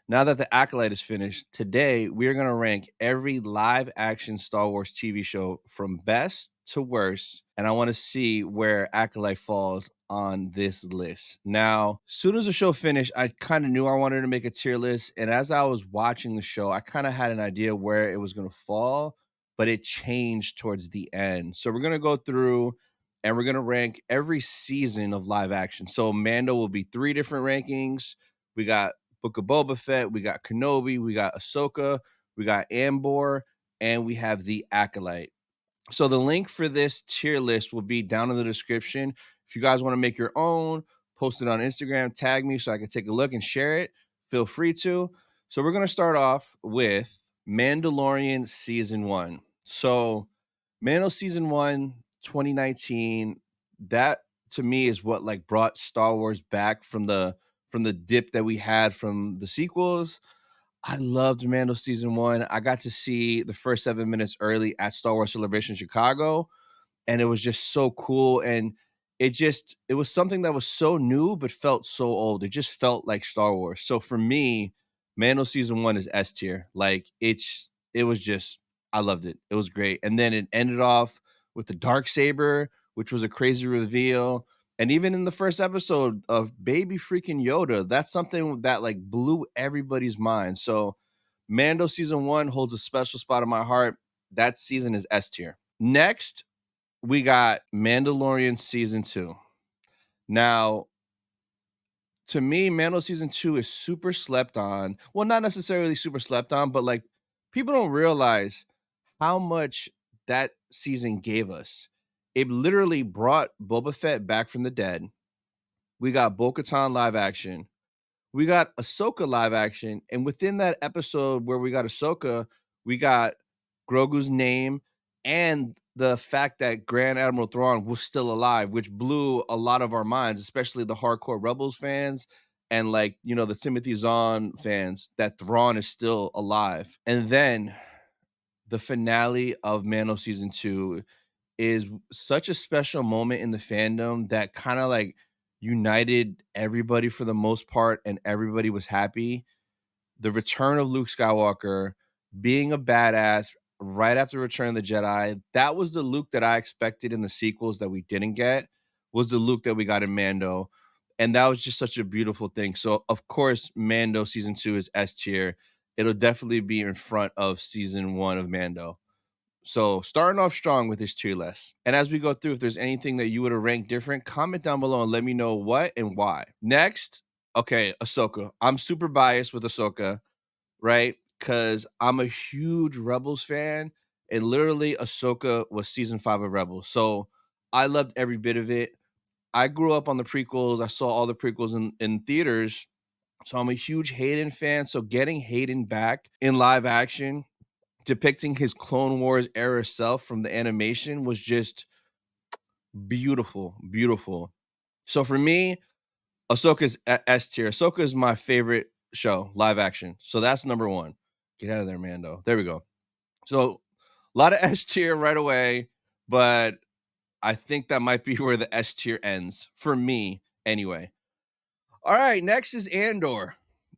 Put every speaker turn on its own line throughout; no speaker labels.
Now that the Acolyte is finished, today we are going to rank every live action Star Wars TV show from best to worst. And I want to see where Acolyte falls on this list. Now, soon as the show finished, I kind of knew I wanted to make a tier list. And as I was watching the show, I kind of had an idea where it was going to fall, but it changed towards the end. So we're going to go through and we're going to rank every season of live action. So Mando will be 3 different rankings. We got Book of Boba Fett, we got Kenobi, we got Ahsoka, we got Andor, and we have the Acolyte. So the link for this tier list will be down in the description. If you guys want to make your own, post it on Instagram, tag me so I can take a look and share it. Feel free to. So we're going to start off with Mandalorian Season 1. So Mando Season 1, 2019, that to me is what like brought Star Wars back from the dip that we had from the sequels. I loved Mando Season 1. I got to see the first 7 minutes early at Star Wars Celebration Chicago, and it was just so cool, and it was something that was so new but felt so old. It just felt like Star Wars. So for me, Mando Season 1 is S tier. Like it was just I loved it. It was great. And then it ended off with the dark saber, which was a crazy reveal. And even in the first episode of baby freaking Yoda, that's something that like blew everybody's mind. So Mando Season 1 holds a special spot in my heart. That season is S tier. Next, we got Mandalorian Season 2. Now, to me, Mando Season 2 is super slept on. Well, not necessarily super slept on, but like people don't realize how much that season gave us. It literally brought Boba Fett back from the dead. We got Bo-Katan live action. We got Ahsoka live action. And within that episode where we got Ahsoka, we got Grogu's name and the fact that Grand Admiral Thrawn was still alive, which blew a lot of our minds, especially the hardcore Rebels fans and like, you know, the Timothy Zahn fans, that Thrawn is still alive. And then the finale of Mando Season 2 is such a special moment in the fandom that kind of like united everybody for the most part, and everybody was happy. The return of Luke Skywalker being a badass right after Return of the Jedi, that was the Luke that I expected in the sequels that we didn't get, was the Luke that we got in Mando. And that was just such a beautiful thing. So, of course, Mando Season 2 is S tier. It'll definitely be in front of Season 1 of Mando. So starting off strong with this tier list. And as we go through, if there's anything that you would have ranked different, comment down below and let me know what and why. Next, okay, Ahsoka. I'm super biased with Ahsoka, right? Because I'm a huge Rebels fan, and literally Ahsoka was season 5 of Rebels. So I loved every bit of it. I grew up on the prequels. I saw all the prequels in theaters. So I'm a huge Hayden fan. So getting Hayden back in live action, depicting his Clone Wars era self from the animation, was just beautiful, beautiful. So for me, Ahsoka's S tier. Ahsoka is my favorite show, live action. So that's number 1. Get out of there, Mando. There we go. So a lot of S tier right away, but I think that might be where the S tier ends for me anyway. All right, next is Andor.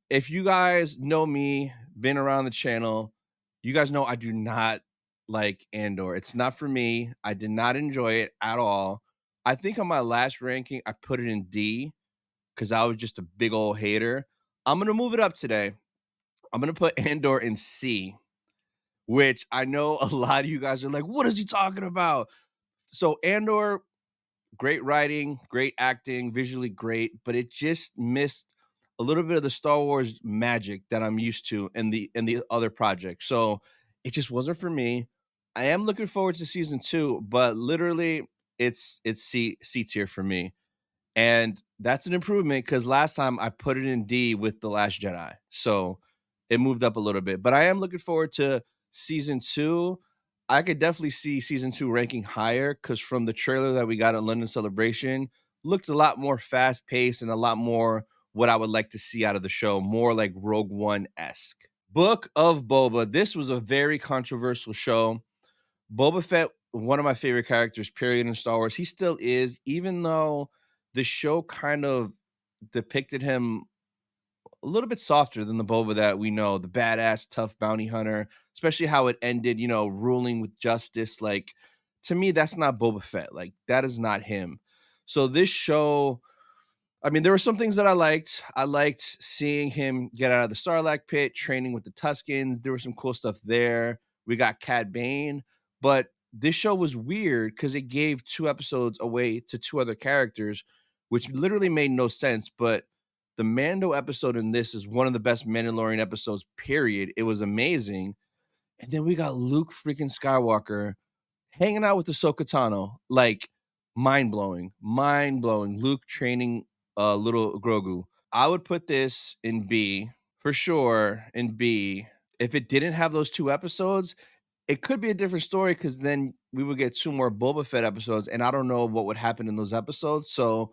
If you guys know me, been around the channel, you guys know I do not like Andor. It's not for me. I did not enjoy it at all. I think on my last ranking, I put it in D because I was just a big old hater. I'm going to move it up today. I'm going to put Andor in C, which I know a lot of you guys are like, what is he talking about? So Andor, great writing, great acting, visually great, but it just missed a little bit of the Star Wars magic that I'm used to in the other projects. So it just wasn't for me. I am looking forward to season 2, but literally it's C tier for me. And that's an improvement because last time I put it in D with The Last Jedi. So it moved up a little bit. But I am looking forward to season 2. I could definitely see season 2 ranking higher because from the trailer that we got at London Celebration, looked a lot more fast paced and a lot more what I would like to see out of the show, more like Rogue One esque. Book of Boba. This was a very controversial show. Boba Fett, one of my favorite characters, period, in Star Wars. He still is, even though the show kind of depicted him a little bit softer than the Boba that we know, the badass, tough bounty hunter, especially how it ended, ruling with justice. Like, to me, that's not Boba Fett. Like, that is not him. So this show, I mean, there were some things that I liked. I liked seeing him get out of the Sarlacc pit, training with the Tuskens. There was some cool stuff there. We got Cad Bane, but this show was weird because it gave 2 episodes away to 2 other characters, which literally made no sense. But the Mando episode in this is one of the best Mandalorian episodes, period. It was amazing. And then we got Luke freaking Skywalker hanging out with Ahsoka Tano, like mind blowing, mind blowing. Luke training little Grogu. I would put this in B for sure. In B, if it didn't have those 2 episodes, it could be a different story because then we would get 2 more Boba Fett episodes, and I don't know what would happen in those episodes. So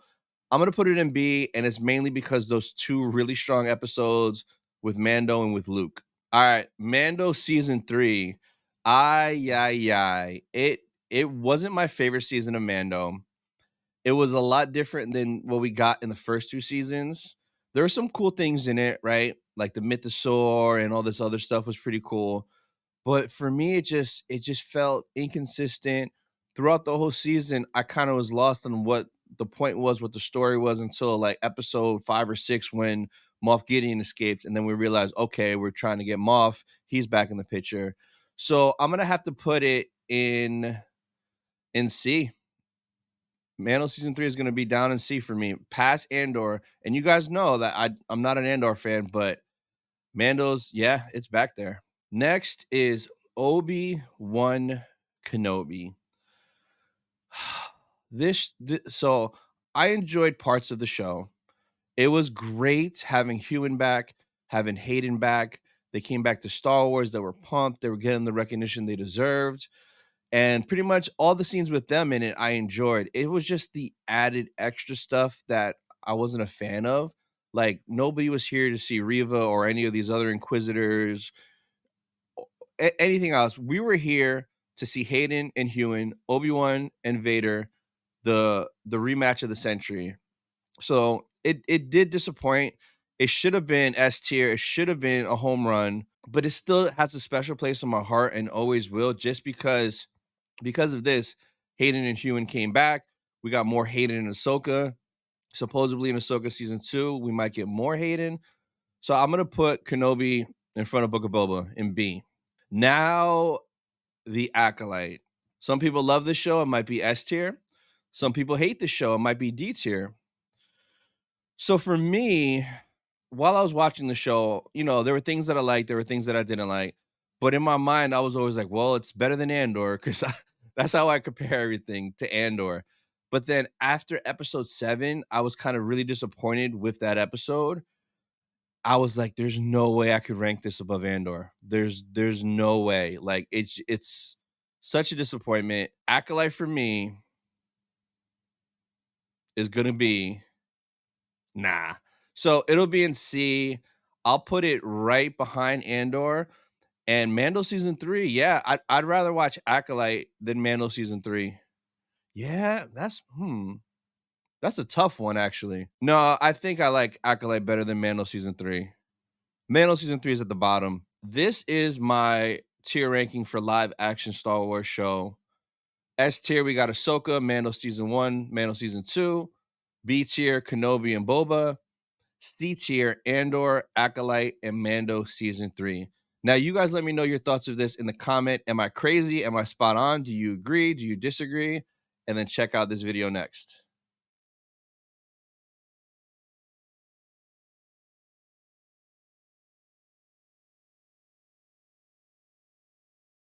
I'm gonna put it in B, and it's mainly because those 2 really strong episodes with Mando and with Luke. All right, Mando season 3. It wasn't my favorite season of Mando. It was a lot different than what we got in the first 2 seasons. There were some cool things in it, right? Like the Mythosaur and all this other stuff was pretty cool. But for me, it just felt inconsistent throughout the whole season. I kind of was lost on what the point was, what the story was until like episode 5 or 6 when Moff Gideon escaped, and then we realized, okay, we're trying to get Moff. He's back in the picture. So I'm gonna have to put it in C. Mando season 3 is gonna be down in C for me, past Andor. And you guys know that I'm not an Andor fan, but Mando's, yeah, it's back there. Next is Obi Wan Kenobi. So I enjoyed parts of the show. It was great having Hewan back, having Hayden back. They came back to Star Wars. They were pumped. They were getting the recognition they deserved. And pretty much all the scenes with them in it, I enjoyed. It was just the added extra stuff that I wasn't a fan of. Like, nobody was here to see Riva or any of these other Inquisitors, anything else. We were here to see Hayden and Hewan, Obi-Wan and Vader, the rematch of the century. So it did disappoint. It should have been S tier. It should have been a home run, but it still has a special place in my heart and always will, just because of this. Hayden and Hewan came back. We got more Hayden and Ahsoka. Supposedly in Ahsoka season 2, we might get more Hayden. So I'm gonna put Kenobi in front of Book of Boba in B. Now, the Acolyte. Some people love this show. It might be S tier. Some people hate the show. It might be D tier. So for me, while I was watching the show, there were things that I liked. There were things that I didn't like. But in my mind, I was always like, well, it's better than Andor because that's how I compare everything to Andor. But then after episode 7, I was kind of really disappointed with that episode. I was like, there's no way I could rank this above Andor. There's no way. Like, it's such a disappointment. Acolyte for me is gonna be nah. So it'll be in C. I'll put it right behind Andor and Mando season 3. Yeah, I'd rather watch Acolyte than Mando season 3. Yeah, that's a tough one actually. No, I think I like Acolyte better than Mando season 3. Mando season 3 is at the bottom. This is my tier ranking for live action Star Wars show. S tier, we got Ahsoka, Mando season 1, Mando season 2. B tier, Kenobi and Boba. C tier, Andor, Acolyte, and Mando season 3. Now, you guys let me know your thoughts of this in the comment. Am I crazy? Am I spot on? Do you agree? Do you disagree? And then check out this video next.